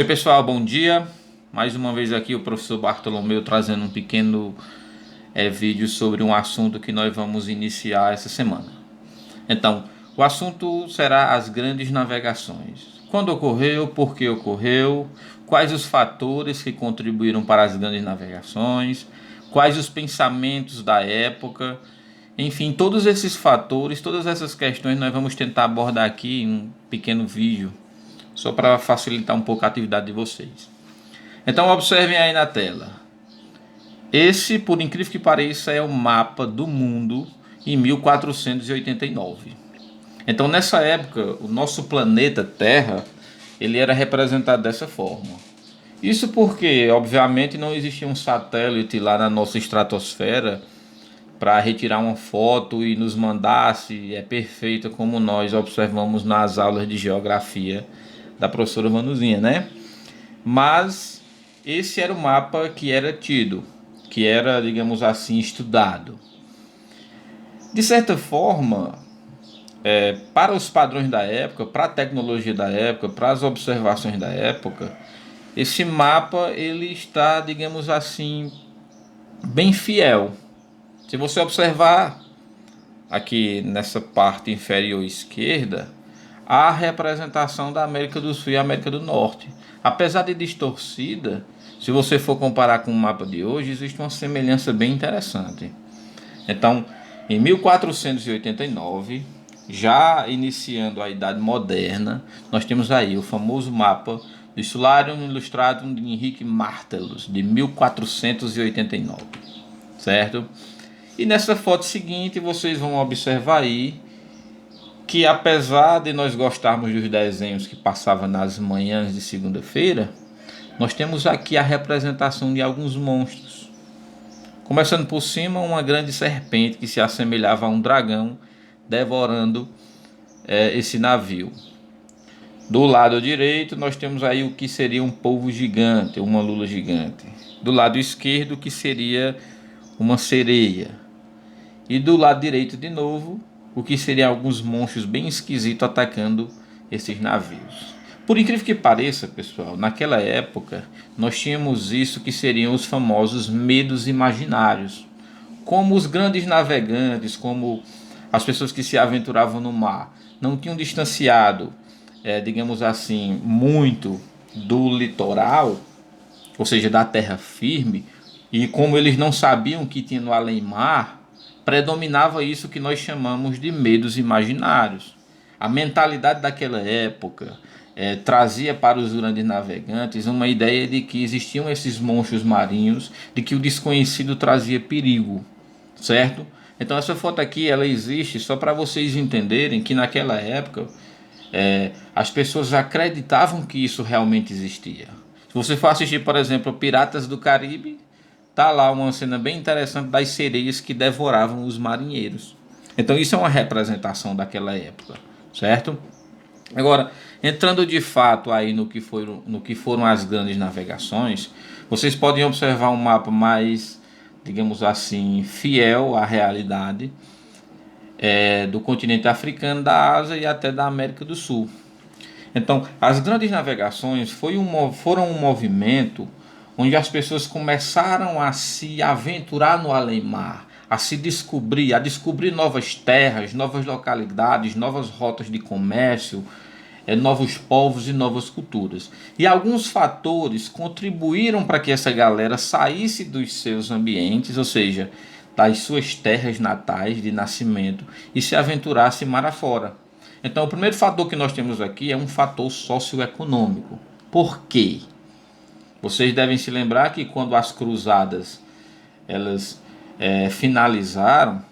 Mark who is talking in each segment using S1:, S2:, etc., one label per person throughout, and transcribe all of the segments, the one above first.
S1: Oi pessoal, bom dia. Mais uma vez aqui o professor Bartolomeu trazendo um pequeno vídeo sobre um assunto que nós vamos iniciar essa semana. Então, o assunto será as grandes navegações. Quando ocorreu, por que ocorreu, quais os fatores que contribuíram para as grandes navegações, quais os pensamentos da época, enfim, todos esses fatores, todas essas questões nós vamos tentar abordar aqui em um pequeno vídeo, só para facilitar um pouco a atividade de vocês. Então observem aí na tela. Esse, por incrível que pareça, é o mapa do mundo em 1489. Então nessa época, o nosso planeta Terra, ele era representado dessa forma. Isso porque, obviamente, não existia um satélite lá na nossa estratosfera para retirar uma foto e nos mandar se é perfeita como nós observamos nas aulas de geografia da professora Manuzinha, né? Mas esse era o mapa que era tido, que era, digamos assim, estudado. De certa forma, para os padrões da época, para a tecnologia da época, para as observações da época, esse mapa ele está, digamos assim, bem fiel. Se você observar aqui nessa parte inferior esquerda, a representação da América do Sul e América do Norte. Apesar de distorcida, se você for comparar com o mapa de hoje, existe uma semelhança bem interessante. Então, em 1489, já iniciando a Idade Moderna, nós temos aí o famoso mapa do Sularium Illustratum de Henrique Martellus, de 1489, certo? E nessa foto seguinte, vocês vão observar aí que apesar de nós gostarmos dos desenhos que passavam nas manhãs de segunda-feira, nós temos aqui a representação de alguns monstros. Começando por cima, uma grande serpente que se assemelhava a um dragão devorando esse navio. Do lado direito, nós temos aí o que seria um polvo gigante, uma lula gigante. Do lado esquerdo, o que seria uma sereia. E do lado direito, de novo, o que seriam alguns monstros bem esquisitos atacando esses navios. Por incrível que pareça, pessoal, naquela época nós tínhamos isso que seriam os famosos medos imaginários. Como os grandes navegantes, como as pessoas que se aventuravam no mar, não tinham distanciado, digamos assim, muito do litoral, ou seja, da terra firme, e como eles não sabiam que tinha no além-mar, predominava isso que nós chamamos de medos imaginários. A mentalidade daquela época trazia para os grandes navegantes uma ideia de que existiam esses monstros marinhos, de que o desconhecido trazia perigo, certo? Então essa foto aqui ela existe só para vocês entenderem que naquela época as pessoas acreditavam que isso realmente existia. Se você for assistir, por exemplo, Piratas do Caribe, tá lá uma cena bem interessante das sereias que devoravam os marinheiros. Então isso é uma representação daquela época, certo? Agora, entrando de fato aí no que foram as grandes navegações, vocês podem observar um mapa mais, digamos assim, fiel à realidade do continente africano, da Ásia e até da América do Sul. Então, as grandes navegações foram um movimento onde as pessoas começaram a se aventurar no além-mar, a descobrir novas terras, novas localidades, novas rotas de comércio, novos povos e novas culturas. E alguns fatores contribuíram para que essa galera saísse dos seus ambientes, ou seja, das suas terras natais de nascimento, e se aventurasse mar afora. Então, o primeiro fator que nós temos aqui é um fator socioeconômico. Por quê? Vocês devem se lembrar que quando as cruzadas elas finalizaram,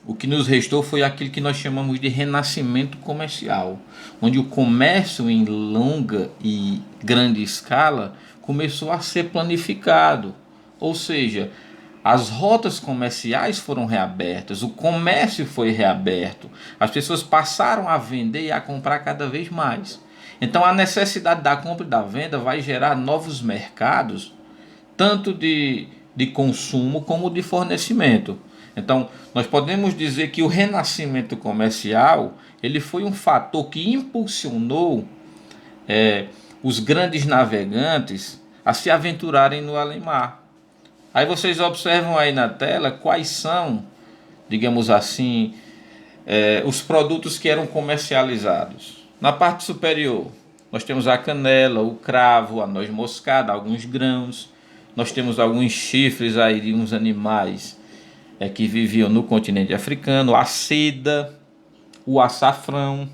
S1: o que nos restou foi aquilo que nós chamamos de renascimento comercial, onde o comércio em longa e grande escala começou a ser planificado, ou seja, as rotas comerciais foram reabertas, o comércio foi reaberto, as pessoas passaram a vender e a comprar cada vez mais. Então a necessidade da compra e da venda vai gerar novos mercados, tanto de consumo como de fornecimento. Então nós podemos dizer que o renascimento comercial ele foi um fator que impulsionou os grandes navegantes a se aventurarem no além-mar. Aí vocês observam aí na tela quais são, digamos assim, os produtos que eram comercializados. Na parte superior, nós temos a canela, o cravo, a noz moscada, alguns grãos. Nós temos alguns chifres aí de uns animais que viviam no continente africano, a seda, o açafrão,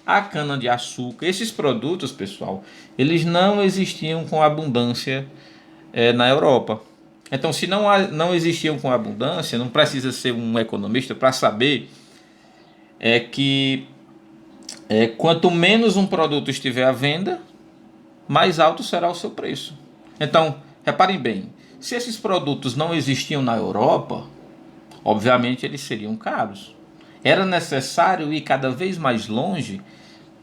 S1: a cana-de-açúcar. Esses produtos, pessoal, eles não existiam com abundância na Europa. Então, se não existiam com abundância, não precisa ser um economista para saber que quanto menos um produto estiver à venda, mais alto será o seu preço. Então, reparem bem, se esses produtos não existiam na Europa, obviamente eles seriam caros. Era necessário ir cada vez mais longe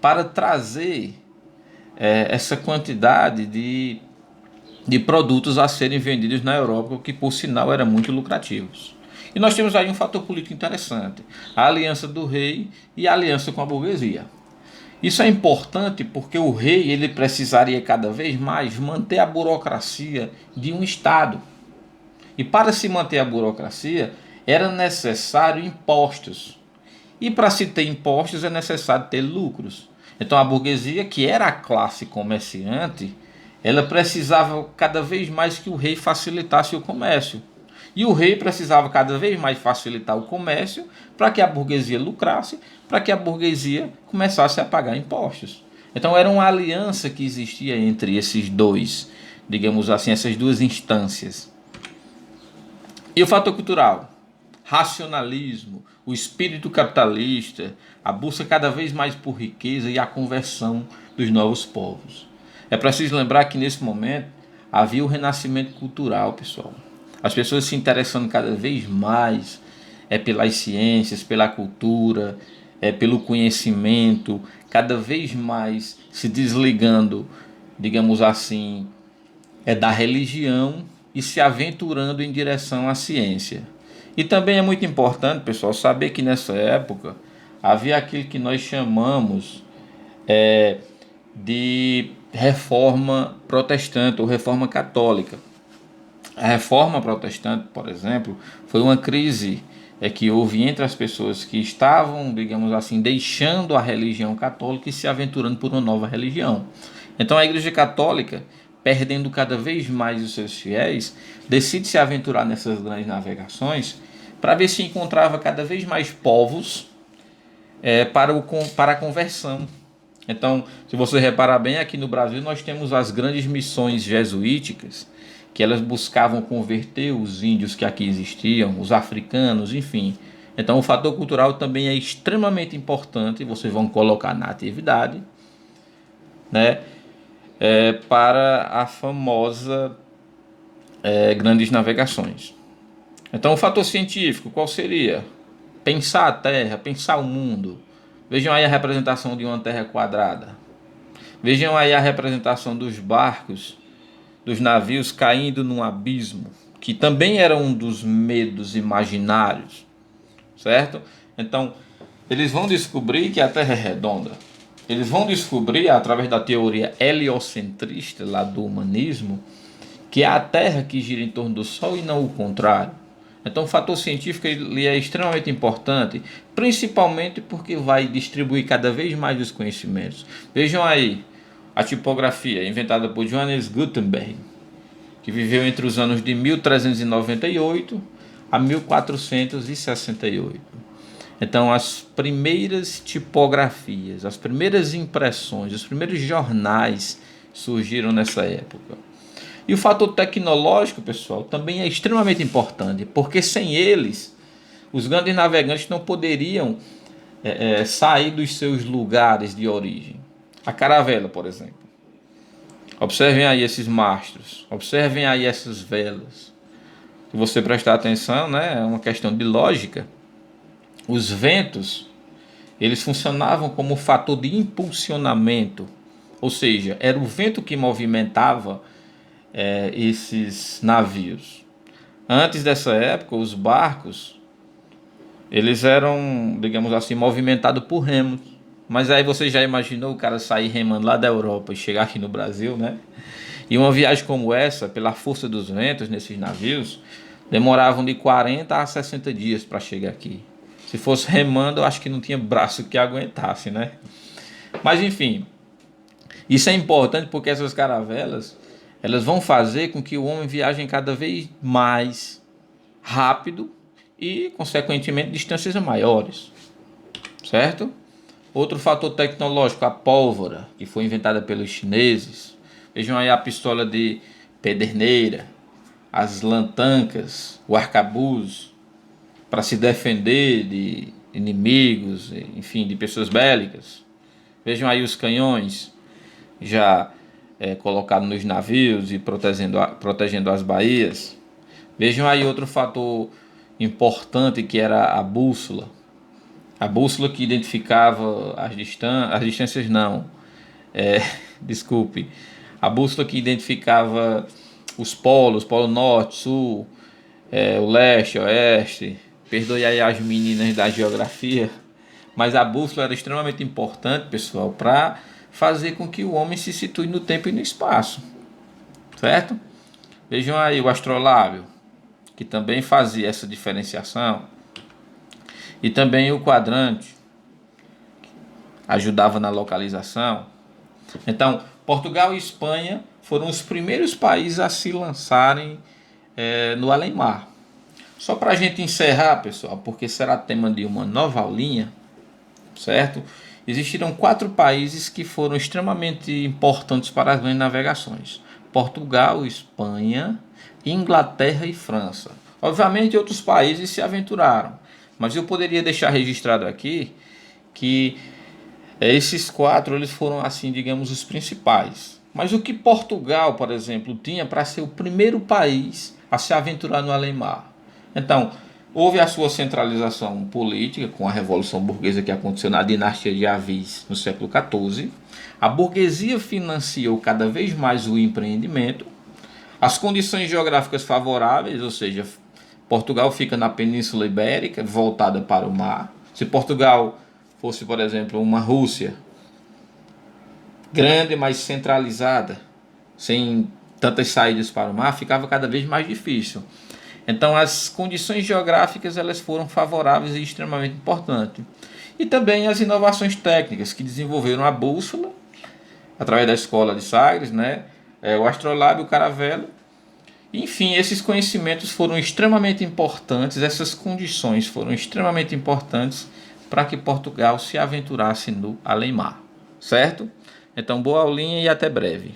S1: para trazer essa quantidade de produtos a serem vendidos na Europa, que por sinal eram muito lucrativos. E nós temos aí um fator político interessante, a aliança do rei e a aliança com a burguesia. Isso é importante porque o rei ele precisaria cada vez mais manter a burocracia de um Estado. E para se manter a burocracia, era necessário impostos. E para se ter impostos é necessário ter lucros. Então a burguesia, que era a classe comerciante, ela precisava cada vez mais que o rei facilitasse o comércio. E o rei precisava cada vez mais facilitar o comércio para que a burguesia lucrasse, para que a burguesia começasse a pagar impostos. Então era uma aliança que existia entre esses dois, digamos assim, essas duas instâncias. E o fator cultural? Racionalismo, o espírito capitalista, a busca cada vez mais por riqueza e a conversão dos novos povos. É preciso lembrar que nesse momento havia o renascimento cultural, pessoal. As pessoas se interessando cada vez mais pelas ciências, pela cultura, pelo conhecimento, cada vez mais se desligando, digamos assim, da religião e se aventurando em direção à ciência. E também é muito importante, pessoal, saber que nessa época havia aquilo que nós chamamos de reforma protestante ou reforma católica. A reforma protestante, por exemplo, foi uma crise que houve entre as pessoas que estavam, digamos assim, deixando a religião católica e se aventurando por uma nova religião. Então a Igreja Católica, perdendo cada vez mais os seus fiéis, decide se aventurar nessas grandes navegações para ver se encontrava cada vez mais povos para a conversão. Então, se você reparar bem, aqui no Brasil nós temos as grandes missões jesuíticas, que elas buscavam converter os índios que aqui existiam, os africanos, enfim. Então o fator cultural também é extremamente importante, vocês vão colocar na atividade, né, para a famosa grandes navegações. Então o fator científico, qual seria? Pensar a Terra, pensar o mundo. Vejam aí a representação de uma Terra quadrada. Vejam aí a representação dos barcos, dos navios caindo num abismo, que também era um dos medos imaginários, certo? Então, eles vão descobrir que a Terra é redonda. Eles vão descobrir, através da teoria heliocentrista lá do humanismo, que é a Terra que gira em torno do Sol e não o contrário. Então o fator científico ele é extremamente importante, principalmente porque vai distribuir cada vez mais os conhecimentos. Vejam aí a tipografia inventada por Johannes Gutenberg, que viveu entre os anos de 1398 a 1468. Então as primeiras tipografias, as primeiras impressões, os primeiros jornais surgiram nessa época. E o fator tecnológico, pessoal, também é extremamente importante, porque sem eles, os grandes navegantes não poderiam sair dos seus lugares de origem. A caravela, por exemplo. Observem aí esses mastros, observem aí essas velas. Se você prestar atenção, né, é uma questão de lógica. Os ventos, eles funcionavam como fator de impulsionamento, ou seja, era o vento que movimentava esses navios. Antes dessa época, os barcos eles eram, digamos assim, movimentados por remos. Mas aí você já imaginou o cara sair remando lá da Europa e chegar aqui no Brasil, né? E uma viagem como essa, pela força dos ventos nesses navios, demoravam de 40 a 60 dias para chegar aqui. Se fosse remando, eu acho que não tinha braço que aguentasse, né? Mas enfim, isso é importante porque essas caravelas, elas vão fazer com que o homem viaje cada vez mais rápido e, consequentemente, distâncias maiores, certo? Outro fator tecnológico, a pólvora, que foi inventada pelos chineses. Vejam aí a pistola de pederneira, as lantancas, o arcabuz, para se defender de inimigos, enfim, de pessoas bélicas. Vejam aí os canhões já colocados nos navios e protegendo as baías. Vejam aí outro fator importante que era a bússola. A bússola que identificava as distâncias não, desculpe, a bússola que identificava os polos, polo norte, sul, o leste, oeste. Perdoe aí as meninas da geografia, mas a bússola era extremamente importante, pessoal, para fazer com que o homem se situe no tempo e no espaço, certo? Vejam aí o astrolábio, que também fazia essa diferenciação, e também o quadrante, ajudava na localização. Então, Portugal e Espanha foram os primeiros países a se lançarem no além-mar. Só para a gente encerrar, pessoal, porque será tema de uma nova aulinha, certo? Existiram 4 países que foram extremamente importantes para as grandes navegações: Portugal, Espanha, Inglaterra e França. Obviamente outros países se aventuraram, mas eu poderia deixar registrado aqui que esses 4 eles foram, assim, digamos, os principais. Mas o que Portugal, por exemplo, tinha para ser o primeiro país a se aventurar no além-mar? Então, houve a sua centralização política com a Revolução Burguesa que aconteceu na dinastia de Avis no século XIV. A burguesia financiou cada vez mais o empreendimento. As condições geográficas favoráveis, ou seja, Portugal fica na Península Ibérica, voltada para o mar. Se Portugal fosse, por exemplo, uma Rússia grande, mas centralizada, sem tantas saídas para o mar, ficava cada vez mais difícil. Então as condições geográficas elas foram favoráveis e extremamente importantes. E também as inovações técnicas que desenvolveram a bússola, através da escola de Sagres, né? O astrolábio, o caravelo. Enfim, esses conhecimentos foram extremamente importantes, essas condições foram extremamente importantes para que Portugal se aventurasse no além-mar, certo? Então, boa aulinha e até breve.